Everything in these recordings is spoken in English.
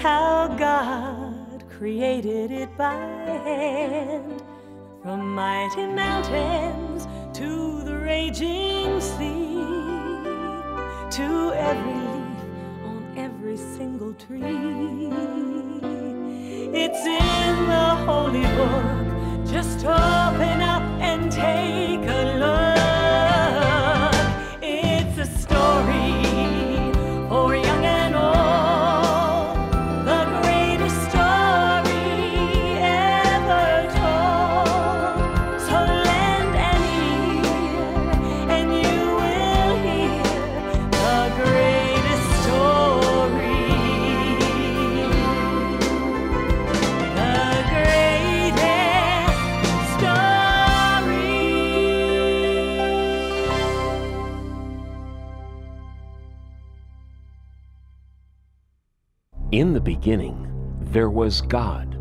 how God created it by hand. From mighty mountains to the raging sea, to every leaf on every single tree. It's in the holy book. Just open up and take a look. It's a story for young and old, the greatest story ever told. So lend an ear and you will hear the greatest story. The greatest story. In the beginning, there was God.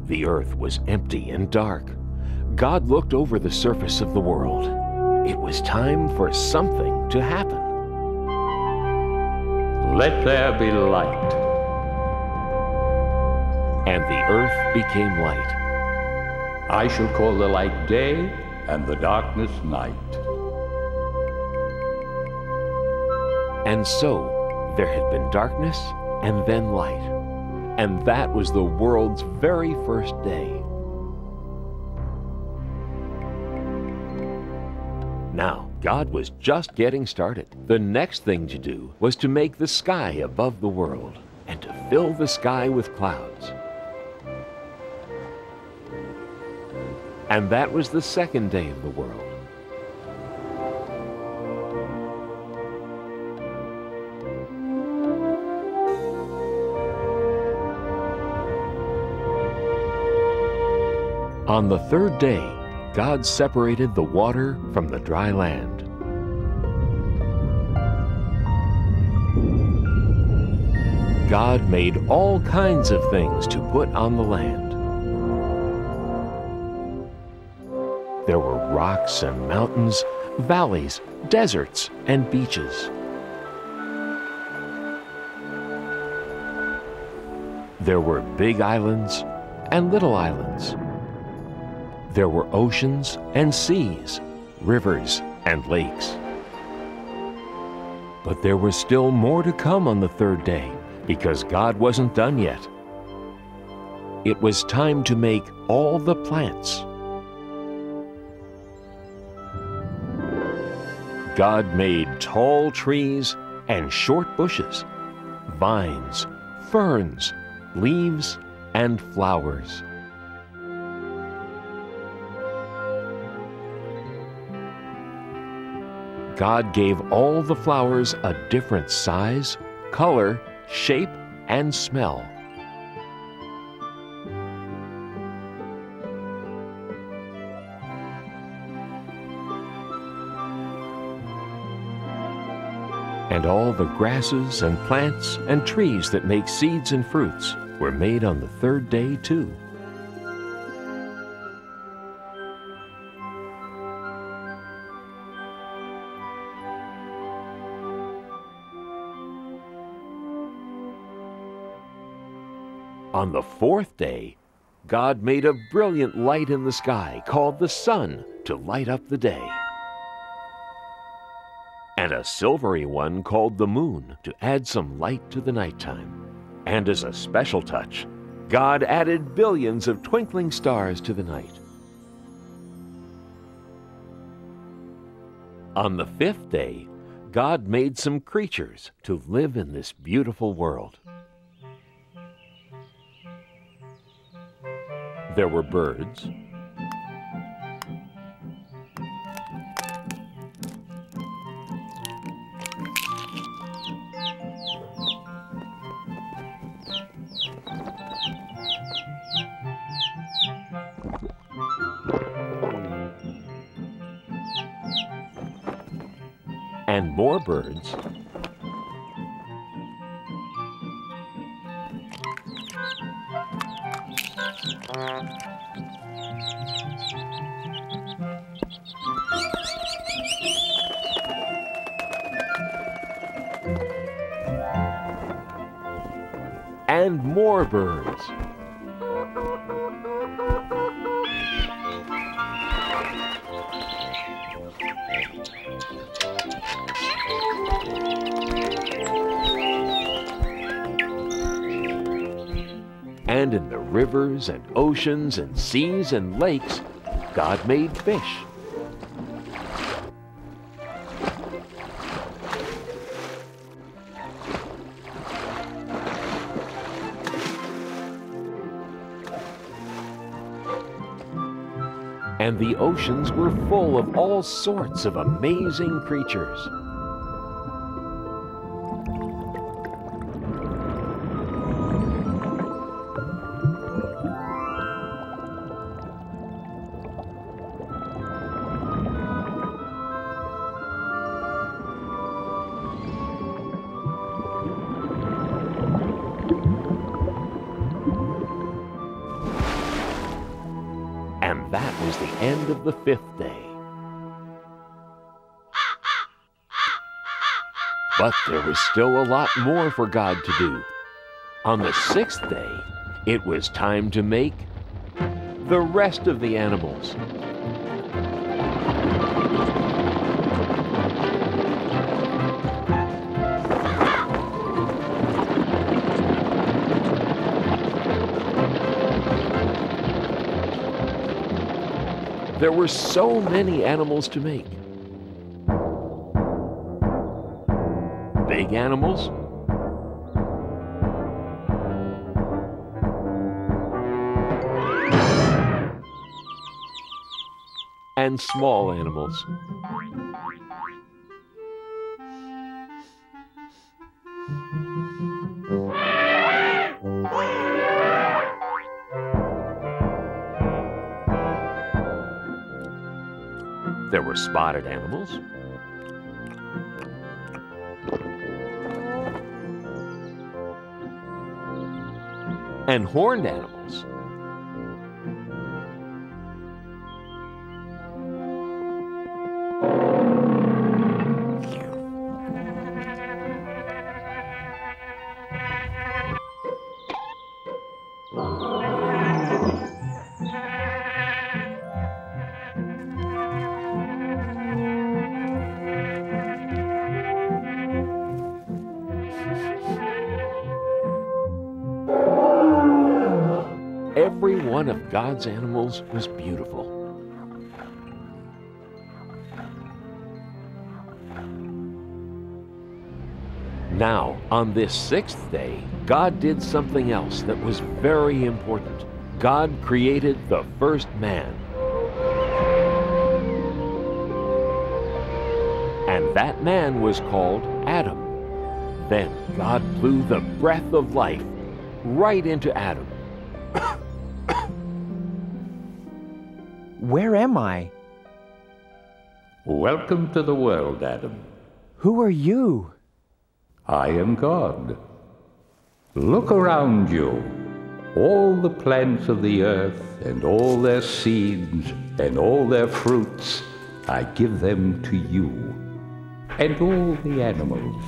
The earth was empty and dark. God looked over the surface of the world. It was time for something to happen. Let there be light. And the earth became light. I shall call the light day and the darkness night. And so there had been darkness and then light. And that was the world's very first day. Now, God was just getting started. The next thing to do was to make the sky above the world and to fill the sky with clouds. And that was the second day of the world. On the third day, God separated the water from the dry land. God made all kinds of things to put on the land. There were rocks and mountains, valleys, deserts, and beaches. There were big islands and little islands. There were oceans and seas, rivers and lakes. But there was still more to come on the third day, because God wasn't done yet. It was time to make all the plants. God made tall trees and short bushes, vines, ferns, leaves, and flowers. God gave all the flowers a different size, color, shape, and smell. And all the grasses and plants and trees that make seeds and fruits were made on the third day too. On the fourth day, God made a brilliant light in the sky called the sun to light up the day, and a silvery one called the moon to add some light to the nighttime. And as a special touch, God added billions of twinkling stars to the night. On the fifth day, God made some creatures to live in this beautiful world. There were birds, and more birds, and more birds. And in the rivers and oceans and seas and lakes, God made fish. And the oceans were full of all sorts of amazing creatures. And that was the end of the 5th day. But there was still a lot more for God to do. On the 6th day, it was time to make the rest of the animals. There were so many animals to make. Big animals, and small animals. There were spotted animals, and horned animals. Every one of God's animals was beautiful. Now, on this 6th day, God did something else that was very important. God created the first man. And that man was called Adam. Then God blew the breath of life right into Adam. Where am I? Welcome to the world, Adam. Who are you? I am God. Look around you. All the plants of the earth and all their seeds and all their fruits, I give them to you. And all the animals.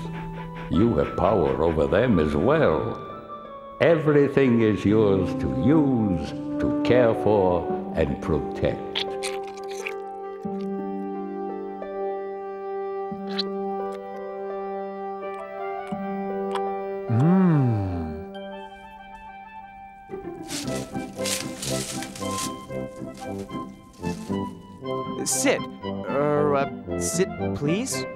You have power over them as well. Everything is yours to use, to care for, and protect. Sit. Sit, please.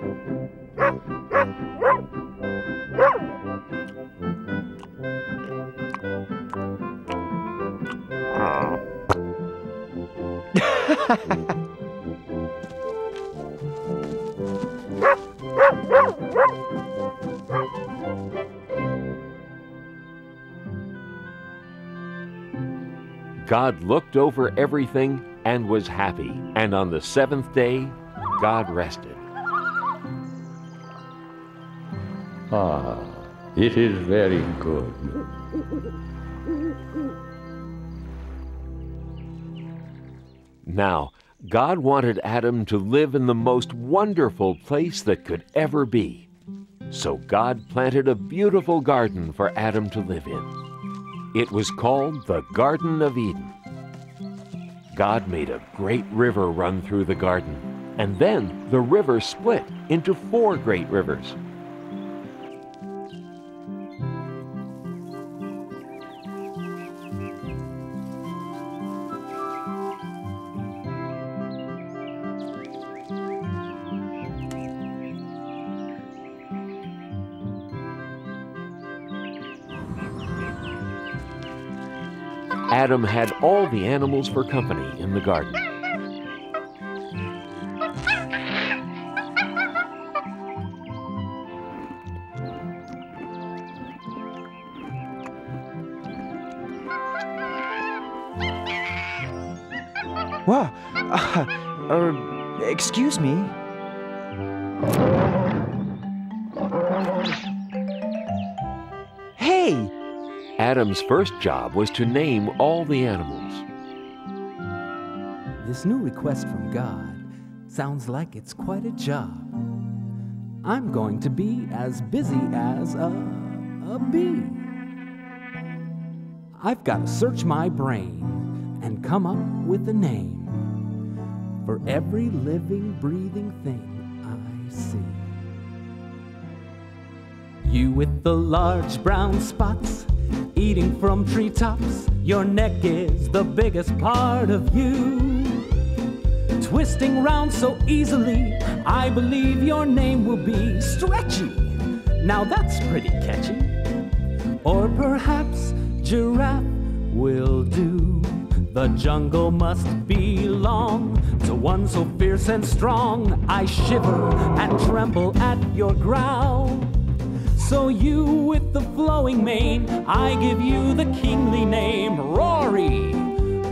God looked over everything and was happy. And on the 7th day, God rested. Ah, it is very good. Now, God wanted Adam to live in the most wonderful place that could ever be. So God planted a beautiful garden for Adam to live in. It was called the Garden of Eden. God made a great river run through the garden, and then the river split into 4 great rivers. Adam had all the animals for company in the garden. Whoa. Excuse me. Hey! Adam's first job was to name all the animals. This new request from God sounds like it's quite a job. I'm going to be as busy as a bee. I've got to search my brain and come up with a name for every living, breathing thing I see. You with the large brown spots, eating from treetops, your neck is the biggest part of you. Twisting round so easily, I believe your name will be Stretchy. Now that's pretty catchy. Or perhaps Giraffe will do. The jungle must belong to one so fierce and strong. I shiver and tremble at your growl. So you with the flowing mane, I give you the kingly name, Rory.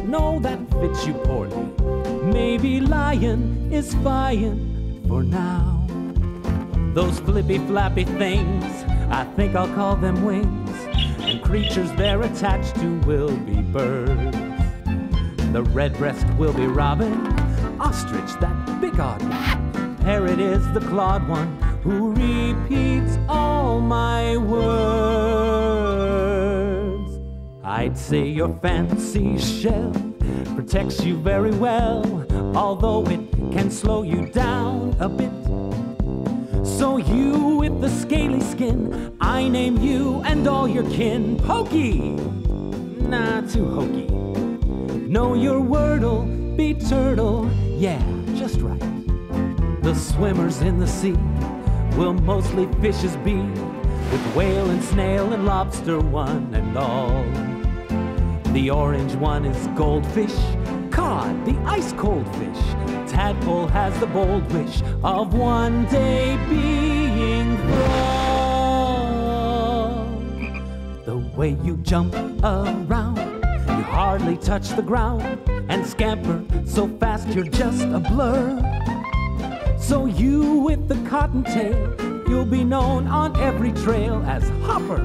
No, that fits you poorly. Maybe lion is fine for now. Those flippy flappy things, I think I'll call them wings. And creatures they're attached to will be birds. The redbreast will be robin, ostrich that big odd one. Parrot is the clawed one who repeats all my words. I'd say your fancy shell protects you very well, although it can slow you down a bit. So you with the scaly skin, I name you and all your kin Pokey. Nah, too hokey. Know your word'll be turtle, yeah, just right. The swimmers in the sea will mostly fishes be, with whale and snail and lobster one and all. The orange one is goldfish, cod, the ice cold fish. Tadpole has the bold wish of one day being frog. The way you jump around, you hardly touch the ground, and scamper so fast you're just a blur. So you with the cottontail, you'll be known on every trail as Hopper.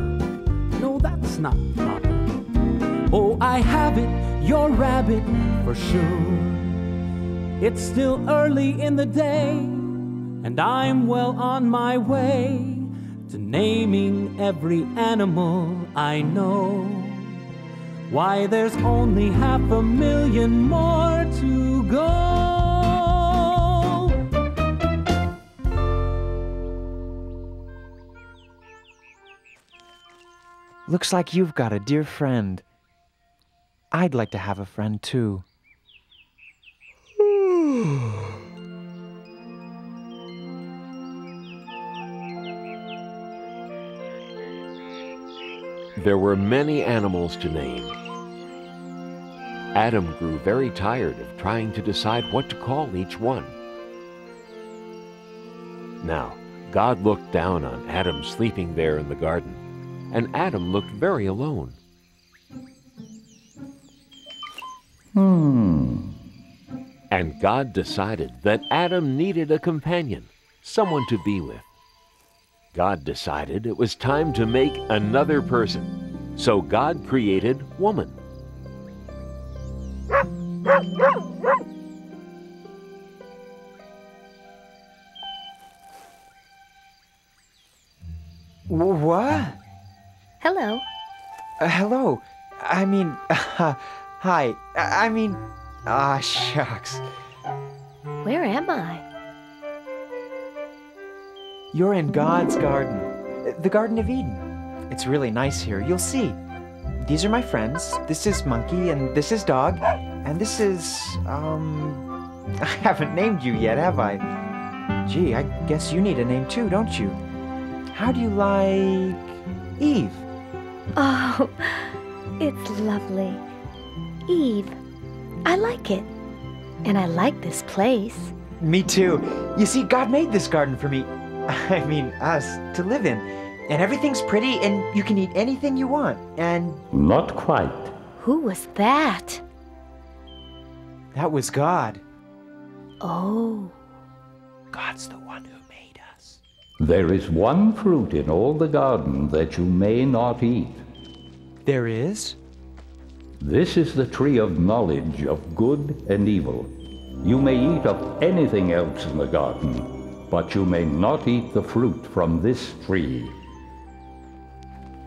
No, that's not proper. Oh, I have it, you're rabbit for sure. It's still early in the day, and I'm well on my way to naming every animal I know. Why, there's only 500,000 more to go. Looks like you've got a dear friend. I'd like to have a friend too. There were many animals to name. Adam grew very tired of trying to decide what to call each one. Now, God looked down on Adam sleeping there in the garden, and Adam looked very alone. And God decided that Adam needed a companion, someone to be with. God decided it was time to make another person, so God created woman. What? Hello. Hello. Hi. Shucks. Where am I? You're in God's garden. The Garden of Eden. It's really nice here. You'll see. These are my friends. This is Monkey, and this is Dog, and this is, I haven't named you yet, have I? Gee, I guess you need a name too, don't you? How do you like Eve? Oh, it's lovely. Eve. I like it. And I like this place. Me too. You see, God made this garden for me. Us, to live in. And everything's pretty, and you can eat anything you want, and... Not quite. Who was that? That was God. Oh. God's the one who made us. There is one fruit in all the garden that you may not eat. There is? This is the tree of knowledge of good and evil. You may eat of anything else in the garden, but you may not eat the fruit from this tree.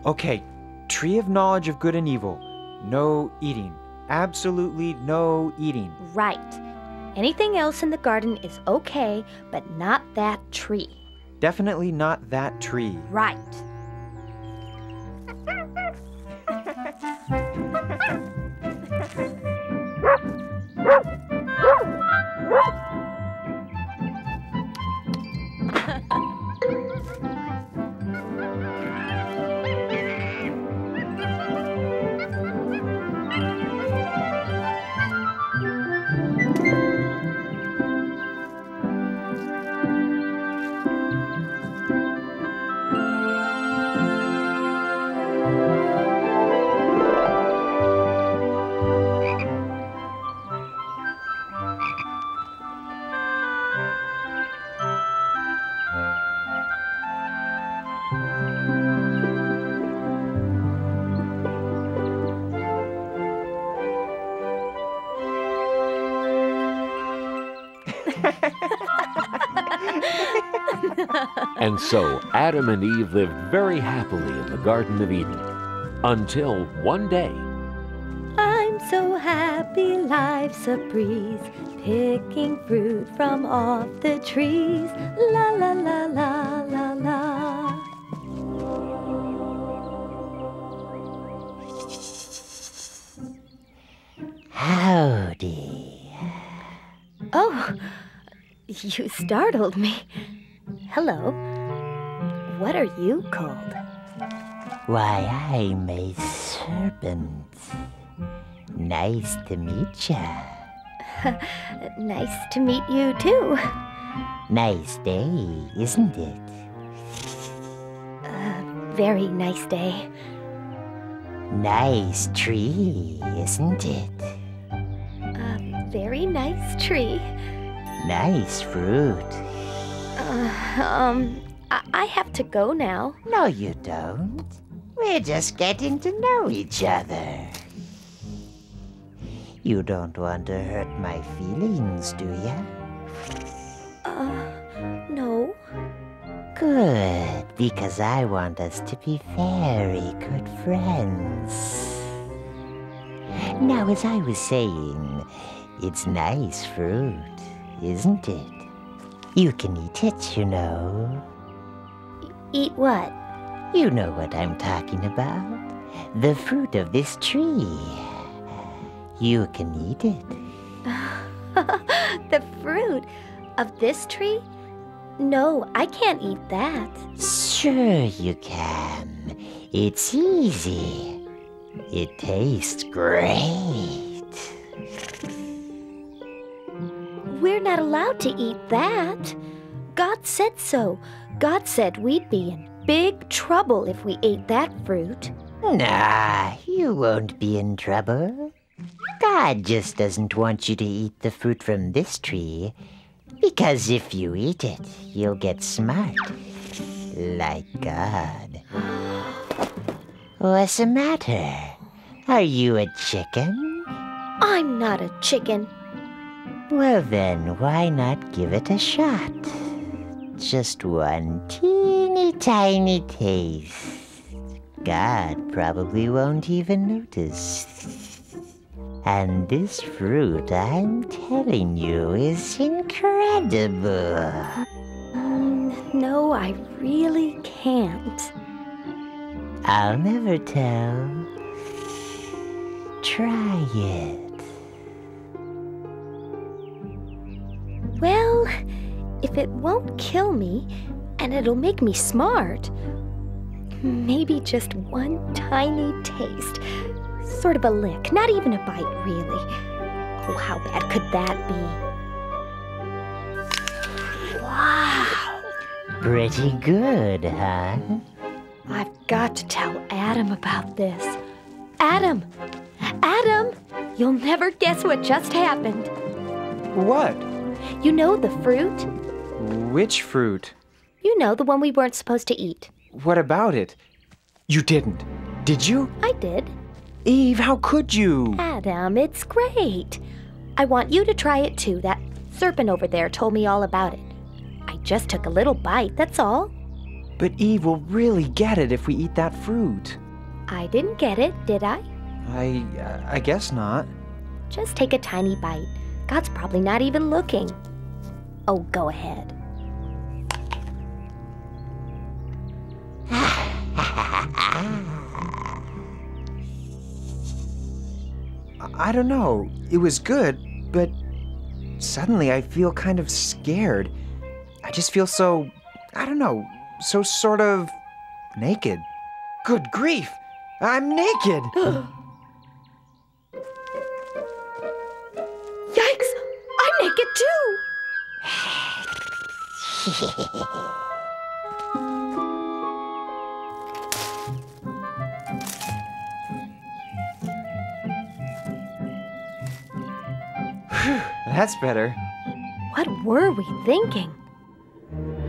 Okay, tree of knowledge of good and evil. No eating. Absolutely no eating. Right. Anything else in the garden is okay, but not that tree. Definitely not that tree. Right. And so Adam and Eve lived very happily in the Garden of Eden, until one day. I'm so happy life's a breeze, picking fruit from off the trees. La la la la la la. Howdy. Oh, you startled me. Hello. What are you called? Why, I'm a serpent. Nice to meet ya. Nice to meet you, too. Nice day, isn't it? Very nice day. Nice tree, isn't it? Very nice tree. Nice fruit. I have to go now. No, you don't. We're just getting to know each other. You don't want to hurt my feelings, do ya? No. Good, because I want us to be very good friends. Now, as I was saying, it's nice fruit, isn't it? You can eat it, you know. Eat what? You know what I'm talking about. The fruit of this tree. You can eat it. The fruit of this tree? No, I can't eat that. Sure you can. It's easy. It tastes great. We're not allowed to eat that. God said so. God said we'd be in big trouble if we ate that fruit. Nah, you won't be in trouble. God just doesn't want you to eat the fruit from this tree, because if you eat it, you'll get smart. Like God. What's the matter? Are you a chicken? I'm not a chicken. Well then, why not give it a shot? Just one teeny tiny taste. God probably won't even notice. And this fruit, I'm telling you, is incredible. No, I really can't. I'll never tell. Try it. Well, if it won't kill me, and it'll make me smart, maybe just one tiny taste. Sort of a lick, not even a bite, really. Oh, how bad could that be? Wow! Pretty good, huh? I've got to tell Adam about this. Adam! Adam! You'll never guess what just happened. What? You know the fruit? Which fruit? You know, the one we weren't supposed to eat. What about it? You didn't. Did you? I did. Eve, how could you? Adam, it's great. I want you to try it too. That serpent over there told me all about it. I just took a little bite, that's all. But Eve will really get it if we eat that fruit. I didn't get it, did I? I guess not. Just take a tiny bite. God's probably not even looking. Oh, go ahead. I don't know. It was good, but suddenly I feel kind of scared. I just feel so, I don't know, so sort of naked. Good grief! I'm naked! Yikes! I'm naked too! That's better. What were we thinking?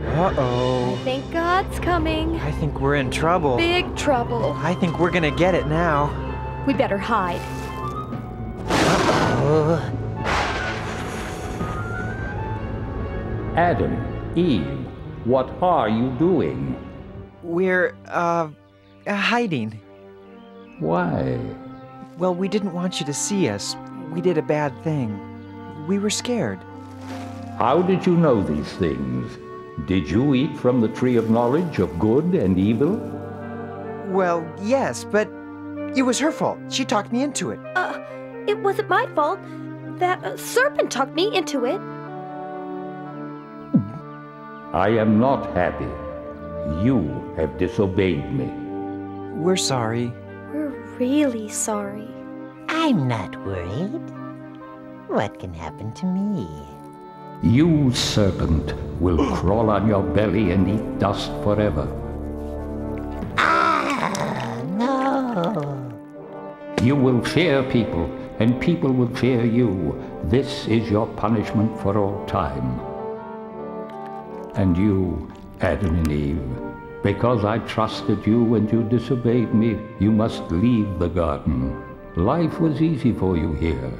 Uh-oh. I think God's coming. I think we're in trouble. Big trouble. I think we're gonna get it now. We better hide. Adam, Eve, what are you doing? We're, hiding. Why? Well, we didn't want you to see us. We did a bad thing. We were scared. How did you know these things? Did you eat from the tree of knowledge of good and evil? Well, yes, but it was her fault. She talked me into it. It wasn't my fault. That serpent talked me into it. I am not happy. You have disobeyed me. We're sorry. We're really sorry. I'm not worried. What can happen to me? You, serpent, will crawl on your belly and eat dust forever. Ah, no! You will fear people, and people will fear you. This is your punishment for all time. And you, Adam and Eve, because I trusted you and you disobeyed me, you must leave the garden. Life was easy for you here,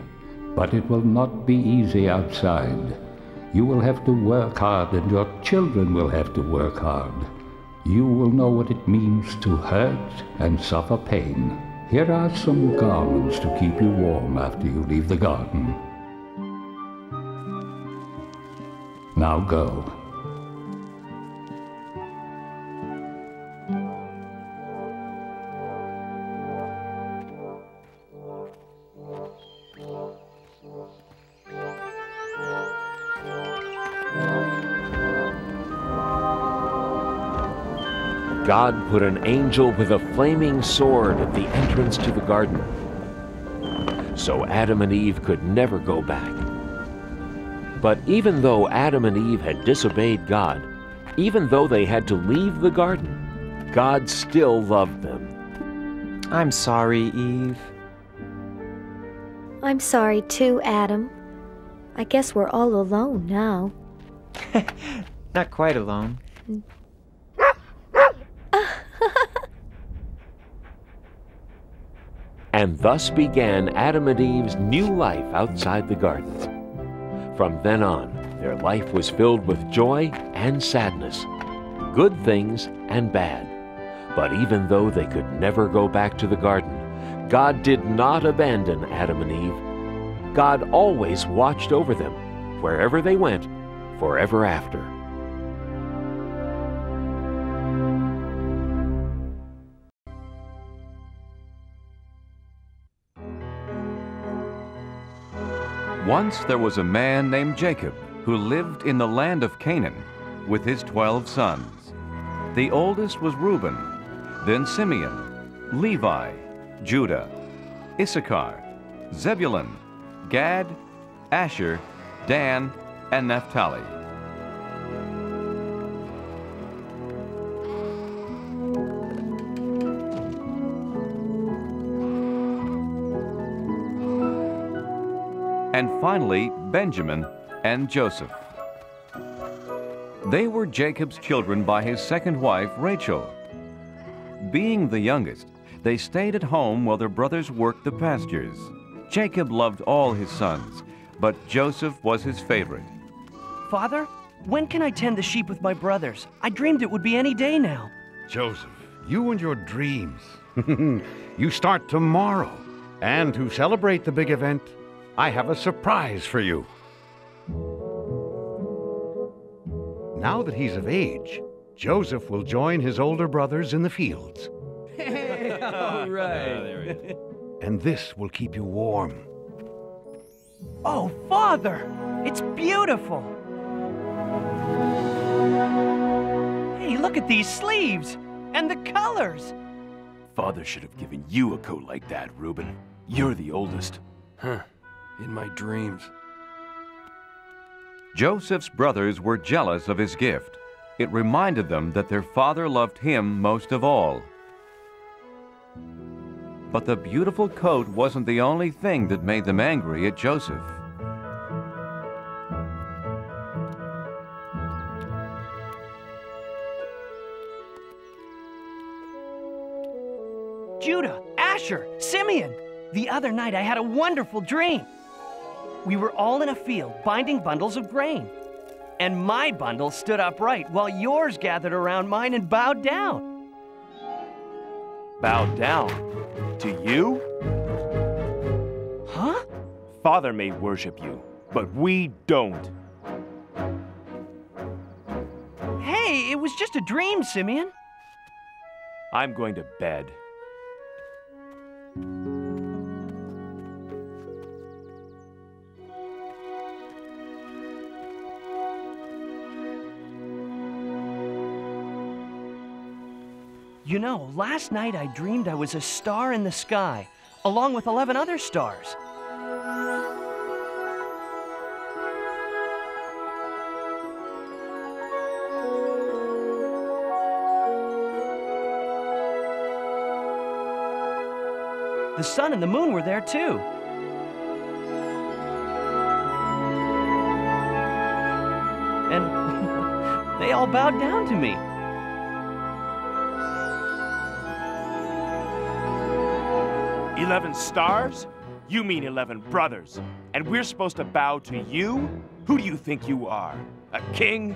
but it will not be easy outside. You will have to work hard, and your children will have to work hard. You will know what it means to hurt and suffer pain. Here are some garments to keep you warm after you leave the garden. Now go. God put an angel with a flaming sword at the entrance to the garden, so Adam and Eve could never go back. But even though Adam and Eve had disobeyed God, even though they had to leave the garden, God still loved them. I'm sorry, Eve. I'm sorry too, Adam. I guess we're all alone now. Not quite alone. And thus began Adam and Eve's new life outside the garden. From then on, their life was filled with joy and sadness, good things and bad. But even though they could never go back to the garden, God did not abandon Adam and Eve. God always watched over them, wherever they went, forever after. Once there was a man named Jacob who lived in the land of Canaan with his 12 sons. The oldest was Reuben, then Simeon, Levi, Judah, Issachar, Zebulun, Gad, Asher, Dan, and Naphtali. And finally, Benjamin and Joseph. They were Jacob's children by his second wife, Rachel. Being the youngest, they stayed at home while their brothers worked the pastures. Jacob loved all his sons, but Joseph was his favorite. Father, when can I tend the sheep with my brothers? I dreamed it would be any day now. Joseph, you and your dreams. You start tomorrow. And to celebrate the big event, I have a surprise for you. Now that he's of age, Joseph will join his older brothers in the fields. All right. And this will keep you warm. Oh, Father, it's beautiful. Hey, look at these sleeves and the colors. Father should have given you a coat like that, Reuben. You're the oldest. Huh. In my dreams. Joseph's brothers were jealous of his gift. It reminded them that their father loved him most of all. But the beautiful coat wasn't the only thing that made them angry at Joseph. Judah, Asher, Simeon. The other night I had a wonderful dream. We were all in a field binding bundles of grain. And my bundle stood upright while yours gathered around mine and bowed down. Bowed down? To you? Huh? Father may worship you, but we don't. Hey, it was just a dream, Simeon. I'm going to bed. You know, last night I dreamed I was a star in the sky, along with 11 other stars. The sun and the moon were there too. And they all bowed down to me. "11 stars? You mean 11 brothers. And we're supposed to bow to you? Who do you think you are? A king?"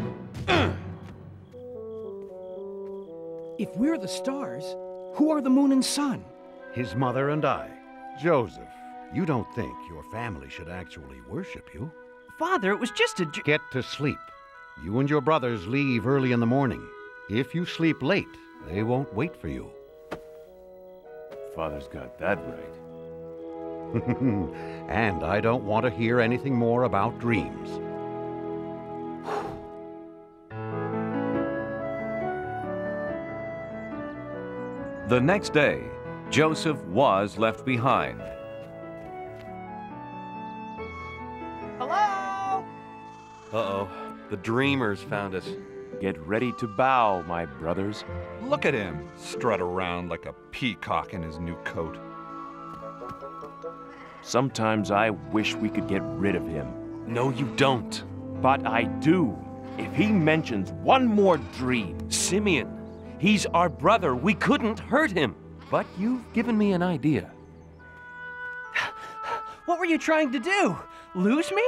If we're the stars, who are the moon and sun? His mother and I. Joseph, you don't think your family should actually worship you? Father, it was just a Get to sleep. You and your brothers leave early in the morning. If you sleep late, they won't wait for you. Father's got that right. And I don't want to hear anything more about dreams. The next day, Joseph was left behind. Hello? Uh-oh, the dreamers found us. Get ready to bow, my brothers. Look at him, strut around like a peacock in his new coat. Sometimes I wish we could get rid of him. No, you don't. But I do. If he mentions one more dream. Simeon, he's our brother. We couldn't hurt him. But you've given me an idea. What were you trying to do? Lose me?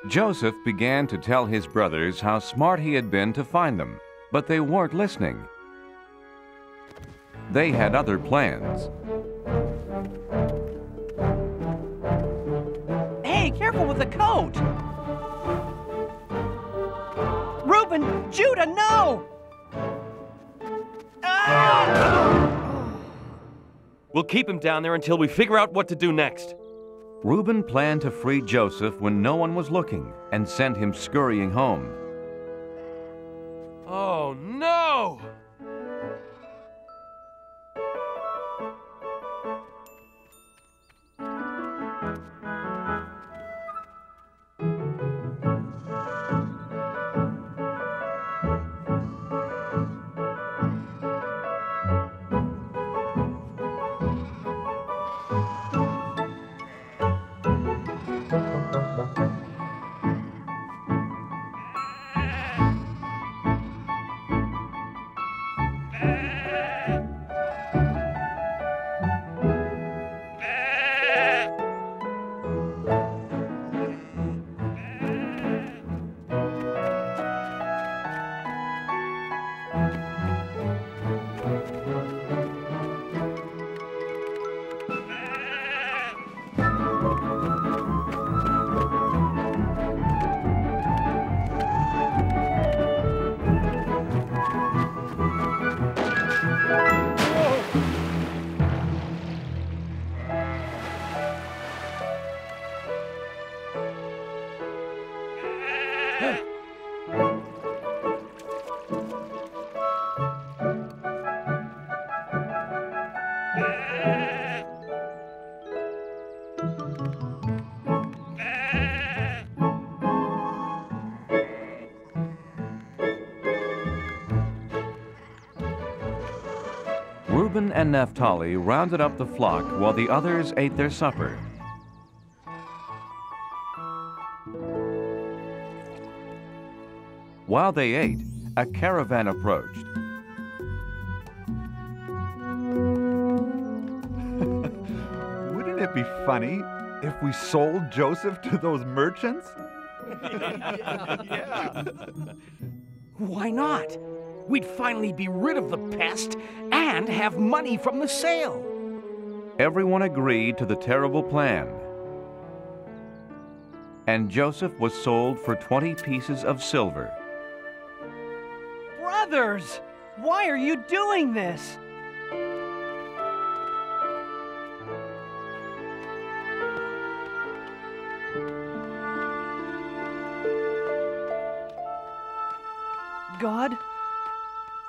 Joseph began to tell his brothers how smart he had been to find them, but they weren't listening. They had other plans. Hey, careful with the coat! Reuben! Judah, no! We'll keep him down there until we figure out what to do next. Reuben planned to free Joseph when no one was looking and send him scurrying home. Oh, no! Reuben and Naphtali rounded up the flock while the others ate their supper. While they ate, a caravan approached. Wouldn't it be funny if we sold Joseph to those merchants? Yeah. Why not? We'd finally be rid of the pest and have money from the sale. Everyone agreed to the terrible plan. And Joseph was sold for 20 pieces of silver. Brothers, why are you doing this? God,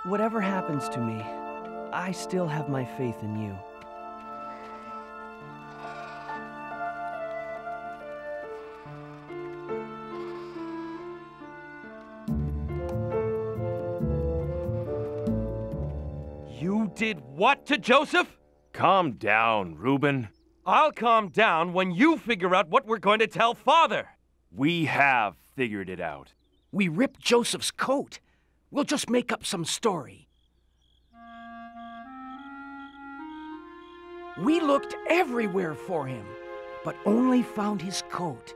whatever happens to me, I still have my faith in you. You did what to Joseph? Calm down, Reuben. I'll calm down when you figure out what we're going to tell Father. We have figured it out. We ripped Joseph's coat. We'll just make up some story. We looked everywhere for him, but only found his coat.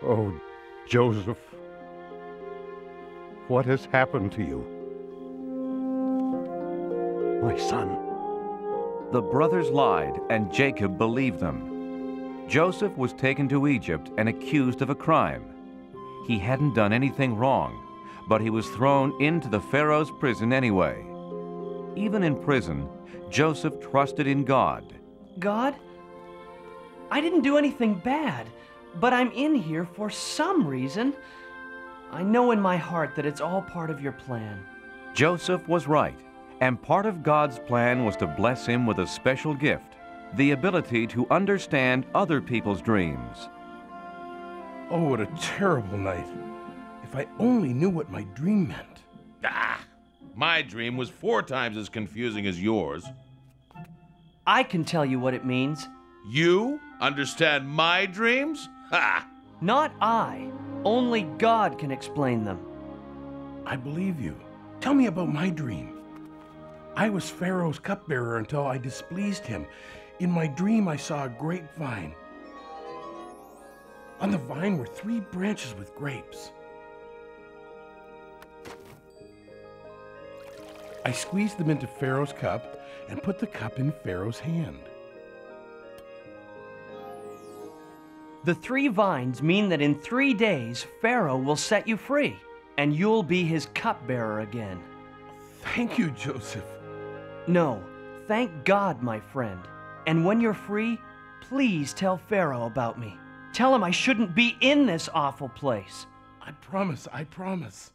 Oh, Joseph, what has happened to you? My son. The brothers lied, and Jacob believed them. Joseph was taken to Egypt and accused of a crime. He hadn't done anything wrong, but he was thrown into the Pharaoh's prison anyway. Even in prison, Joseph trusted in God. God, I didn't do anything bad, but I'm in here for some reason. I know in my heart that it's all part of your plan. Joseph was right, and part of God's plan was to bless him with a special gift, the ability to understand other people's dreams. Oh, what a terrible night. If I only knew what my dream meant. Ah, my dream was 4 times as confusing as yours. I can tell you what it means. You understand my dreams? Ha! Not I. Only God can explain them. I believe you. Tell me about my dream. I was Pharaoh's cupbearer until I displeased him. In my dream, I saw a grapevine. On the vine were 3 branches with grapes. I squeezed them into Pharaoh's cup and put the cup in Pharaoh's hand. The 3 vines mean that in 3 days, Pharaoh will set you free, and you'll be his cupbearer again. Thank you, Joseph. No, thank God, my friend. And when you're free, please tell Pharaoh about me. Tell him I shouldn't be in this awful place. I promise, I promise.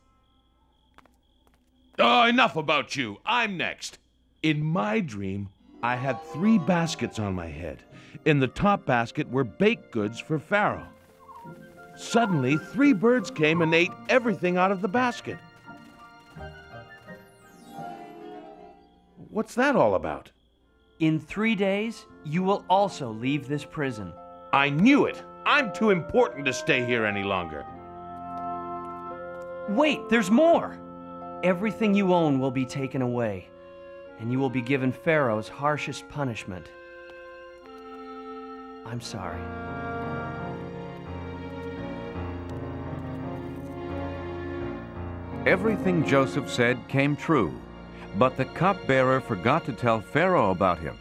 Oh, enough about you. I'm next. In my dream, I had 3 baskets on my head. In the top basket were baked goods for Pharaoh. Suddenly, 3 birds came and ate everything out of the basket. What's that all about? In 3 days, you will also leave this prison. I knew it. I'm too important to stay here any longer. Wait, there's more. Everything you own will be taken away, and you will be given Pharaoh's harshest punishment. I'm sorry. Everything Joseph said came true, but the cupbearer forgot to tell Pharaoh about him.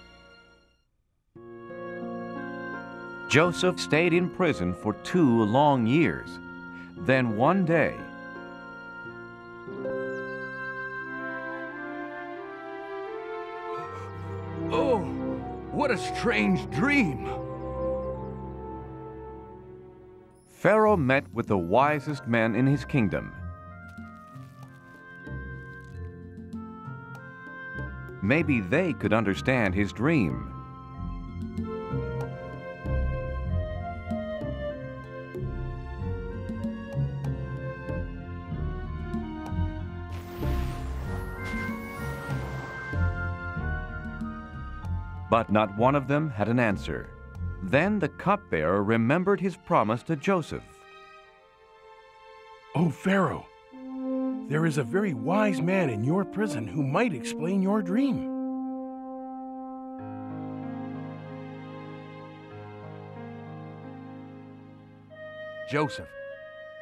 Joseph stayed in prison for 2 long years. Then one day, Oh, what a strange dream! Pharaoh met with the wisest men in his kingdom. Maybe they could understand his dream. But not one of them had an answer. Then the cupbearer remembered his promise to Joseph. Oh, Pharaoh, there is a very wise man in your prison who might explain your dream. Joseph,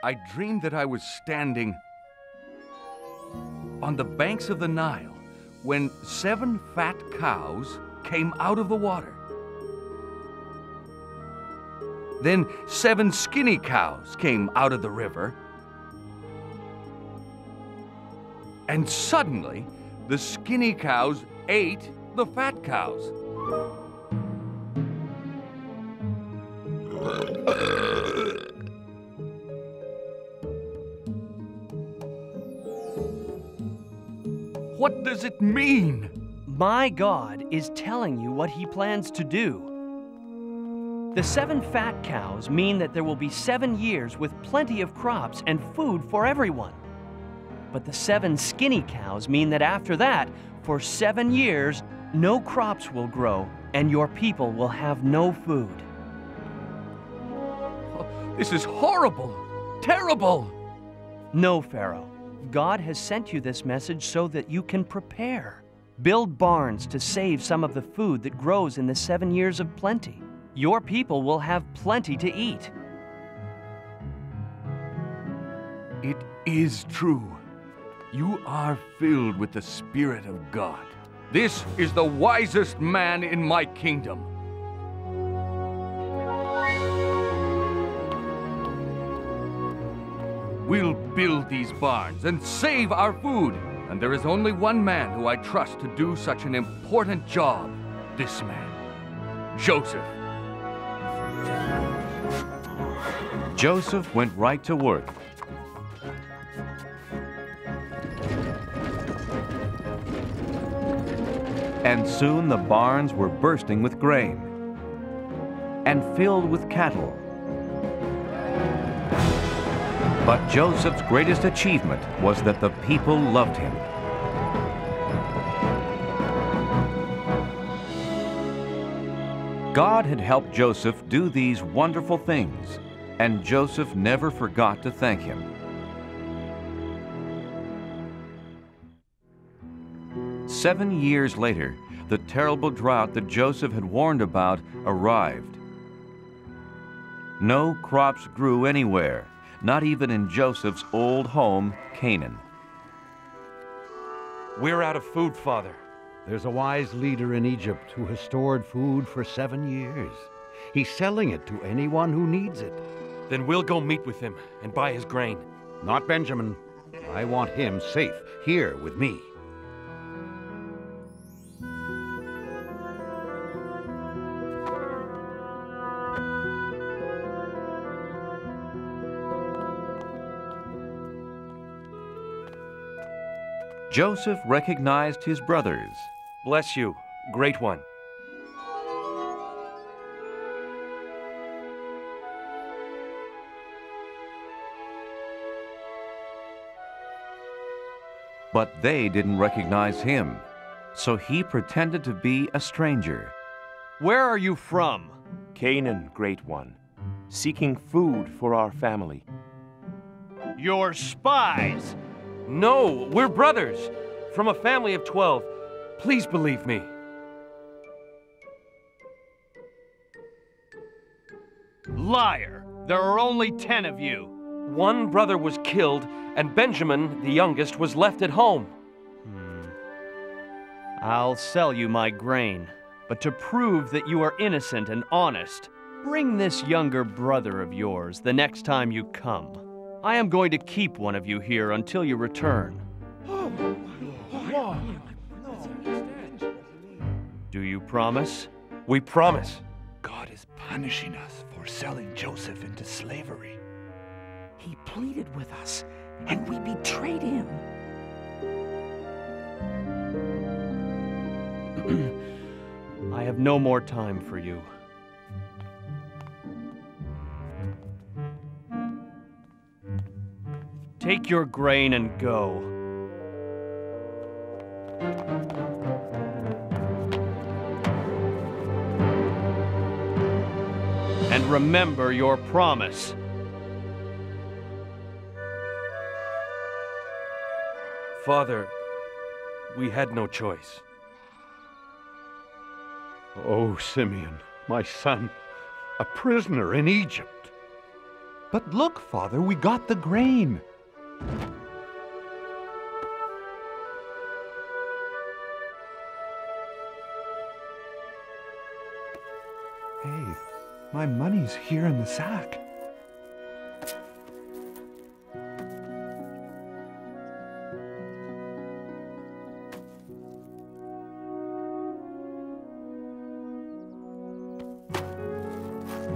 I dreamed that I was standing on the banks of the Nile when 7 fat cows came out of the water. Then 7 skinny cows came out of the river. And suddenly, the skinny cows ate the fat cows. What does it mean? My God is telling you what he plans to do. The 7 fat cows mean that there will be 7 years with plenty of crops and food for everyone. But the 7 skinny cows mean that after that, for 7 years, no crops will grow and your people will have no food. This is horrible, terrible. No, Pharaoh. God has sent you this message so that you can prepare. Build barns to save some of the food that grows in the 7 years of plenty. Your people will have plenty to eat. It is true. You are filled with the Spirit of God. This is the wisest man in my kingdom. We'll build these barns and save our food. And there is only one man who I trust to do such an important job. This man, Joseph. Joseph went right to work. And soon the barns were bursting with grain and filled with cattle. But Joseph's greatest achievement was that the people loved him. God had helped Joseph do these wonderful things, and Joseph never forgot to thank him. Seven years later, the terrible drought that Joseph had warned about arrived. No crops grew anywhere, not even in Joseph's old home, Canaan. We're out of food, Father. There's a wise leader in Egypt who has stored food for 7 years. He's selling it to anyone who needs it. Then we'll go meet with him and buy his grain. Not Benjamin. I want him safe here with me. Joseph recognized his brothers. Bless you, great one. But they didn't recognize him, so he pretended to be a stranger. Where are you from? Canaan, great one, seeking food for our family. You're spies! No, we're brothers, from a family of 12. Please believe me. Liar! There are only 10 of you. One brother was killed, and Benjamin, the youngest, was left at home. I'll sell you my grain, but to prove that you are innocent and honest, bring this younger brother of yours the next time you come. I am going to keep one of you here until you return. Do you promise? We promise. God is punishing us for selling Joseph into slavery. He pleaded with us, and we betrayed him. I have no more time for you. Take your grain and go. And remember your promise. Father, we had no choice. Oh, Simeon, my son, a prisoner in Egypt. But look, Father, we got the grain. Hey, my money's here in the sack.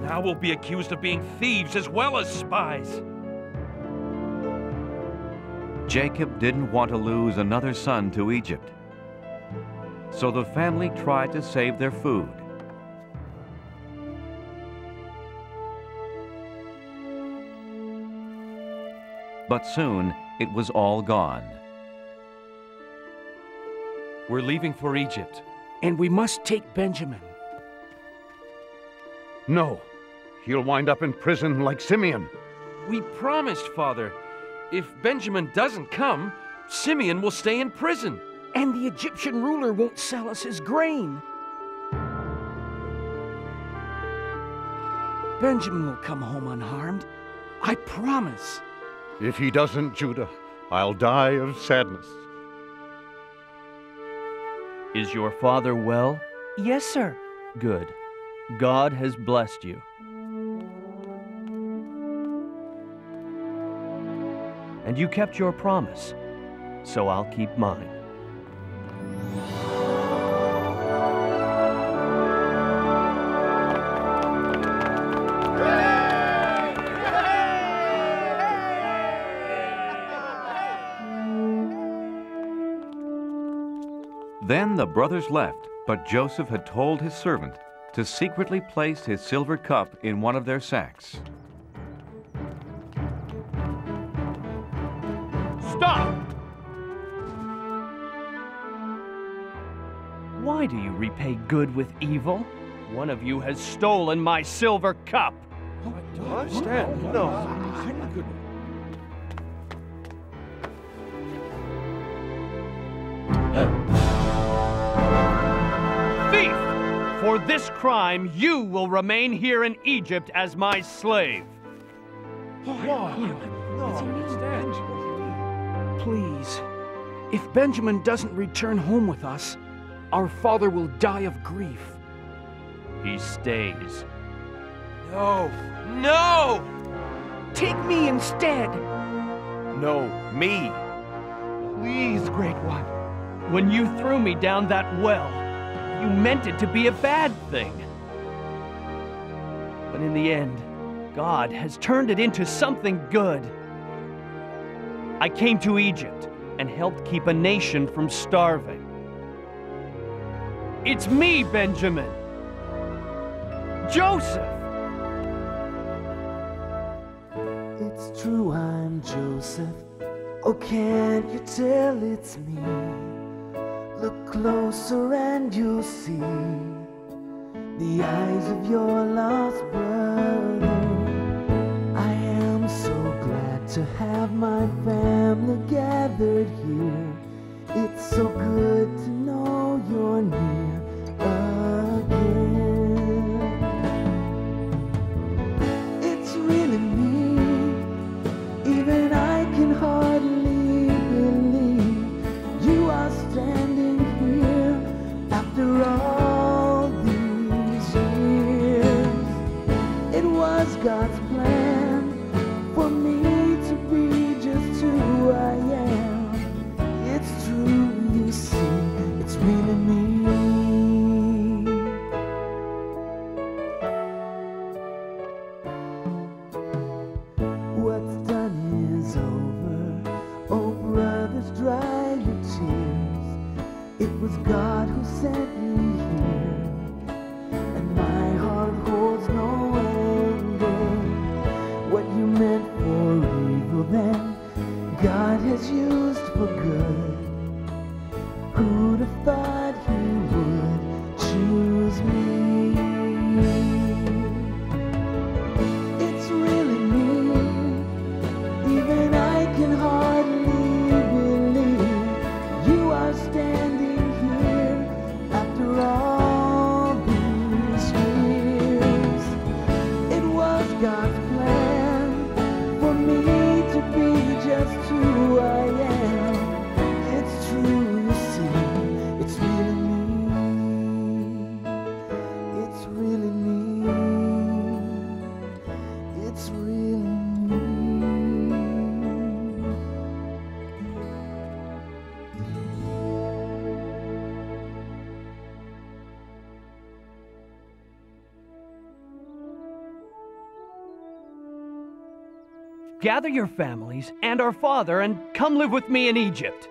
Now we'll be accused of being thieves as well as spies. Jacob didn't want to lose another son to Egypt, so the family tried to save their food. But soon it was all gone. We're leaving for Egypt. And we must take Benjamin. No, he'll wind up in prison like Simeon. We promised, Father. If Benjamin doesn't come, Simeon will stay in prison. And the Egyptian ruler won't sell us his grain. Benjamin will come home unharmed. I promise. If he doesn't, Judah, I'll die of sadness. Is your father well? Yes, sir. Good. God has blessed you. And you kept your promise, so I'll keep mine. Then the brothers left, but Joseph had told his servant to secretly place his silver cup in one of their sacks. Stop! Why do you repay good with evil? One of you has stolen my silver cup. Stand. No. Thief! For this crime, you will remain here in Egypt as my slave. Please, If Benjamin doesn't return home with us, our father will die of grief. He stays. No! No! Take me instead! No, me. Please, Great One. When you threw me down that well, you meant it to be a bad thing. But in the end, God has turned it into something good. I came to Egypt and helped keep a nation from starving. It's me, Benjamin! Joseph! It's true, I'm Joseph. Oh, can't you tell it's me? Look closer and you'll see the eyes of your lost brother. I am so glad to have my family gathered here. It's so good to know you're near again. It's really me, even I can hardly believe you are standing here after all these years. It was God's plan for me to be just who I am. It's true, you see, it's really me. What's done is over. Oh, brothers, dry your tears. It was God who sent me here, and my heart holds no anger. What you meant for evil then, God has used for good. Who'd have thought he would choose me? It's really me, even I can hardly believe you are standing here after all these years. It was God's plan for me to be just who I am. It's true, you see, it's really me. It's really me. It's really me. Gather your families and our father and come live with me in Egypt.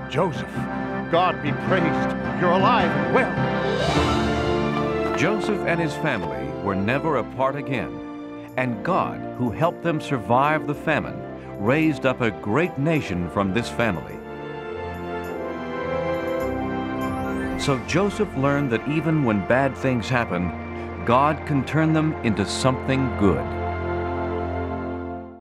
Joseph, God be praised. You're alive and well. Joseph and his family were never apart again, and God, who helped them survive the famine, raised up a great nation from this family. So Joseph learned that even when bad things happen, God can turn them into something good.